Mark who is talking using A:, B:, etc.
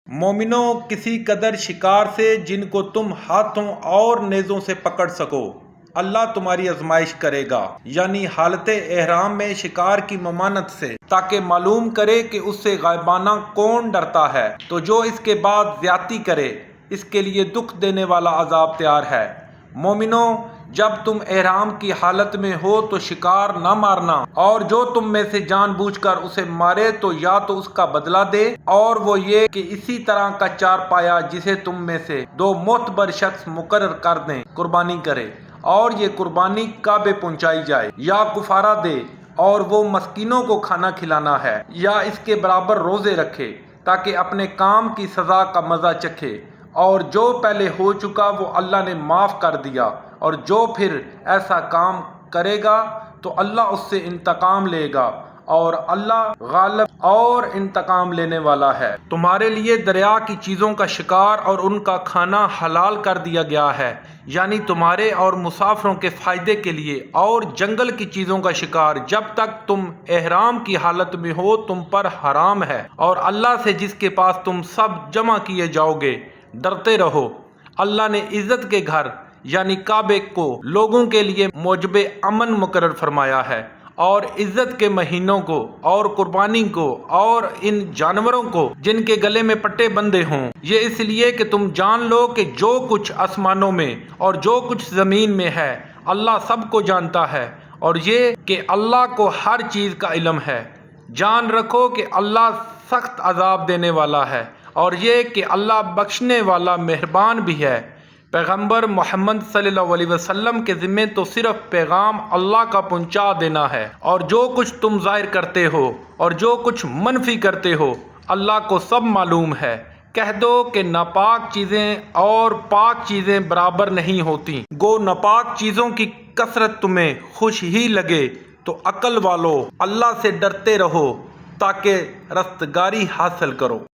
A: مومنوں، کسی قدر شکار سے جن کو تم ہاتھوں اور نیزوں سے پکڑ سکو اللہ تمہاری آزمائش کرے گا، یعنی حالت احرام میں شکار کی ممانعت سے، تاکہ معلوم کرے کہ اس سے غائبانہ کون ڈرتا ہے، تو جو اس کے بعد زیادتی کرے اس کے لیے دکھ دینے والا عذاب تیار ہے۔ مومنوں، جب تم احرام کی حالت میں ہو تو شکار نہ مارنا، اور جو تم میں سے جان بوجھ کر اسے مارے تو یا تو اس کا بدلہ دے، اور وہ یہ کہ اسی طرح کا چارپایا جسے تم میں سے دو معتبر شخص مقرر کر دیں قربانی کرے، اور یہ قربانی کعبے پہنچائی جائے، یا کفارہ دے اور وہ مسکینوں کو کھانا کھلانا ہے، یا اس کے برابر روزے رکھے تاکہ اپنے کام کی سزا کا مزہ چکھے، اور جو پہلے ہو چکا وہ اللہ نے معاف کر دیا، اور جو پھر ایسا کام کرے گا تو اللہ اس سے انتقام لے گا، اور اللہ غالب اور انتقام لینے والا ہے۔ تمہارے لیے دریا کی چیزوں کا شکار اور ان کا کھانا حلال کر دیا گیا ہے، یعنی تمہارے اور مسافروں کے فائدے کے لیے، اور جنگل کی چیزوں کا شکار جب تک تم احرام کی حالت میں ہو تم پر حرام ہے، اور اللہ سے جس کے پاس تم سب جمع کیے جاؤ گے ڈرتے رہو۔ اللہ نے عزت کے گھر یعنی کعبے کو لوگوں کے لیے موجب امن مقرر فرمایا ہے، اور عزت کے مہینوں کو، اور قربانی کو، اور ان جانوروں کو جن کے گلے میں پٹے بندھے ہوں، یہ اس لیے کہ تم جان لو کہ جو کچھ آسمانوں میں اور جو کچھ زمین میں ہے اللہ سب کو جانتا ہے، اور یہ کہ اللہ کو ہر چیز کا علم ہے۔ جان رکھو کہ اللہ سخت عذاب دینے والا ہے، اور یہ کہ اللہ بخشنے والا مہربان بھی ہے۔ پیغمبر محمد صلی اللہ علیہ وسلم کے ذمے تو صرف پیغام اللہ کا پہنچا دینا ہے، اور جو کچھ تم ظاہر کرتے ہو اور جو کچھ منفی کرتے ہو اللہ کو سب معلوم ہے۔ کہہ دو کہ ناپاک چیزیں اور پاک چیزیں برابر نہیں ہوتی، گو ناپاک چیزوں کی کثرت تمہیں خوش ہی لگے تو عقل والو اللہ سے ڈرتے رہو تاکہ رستگاری حاصل کرو۔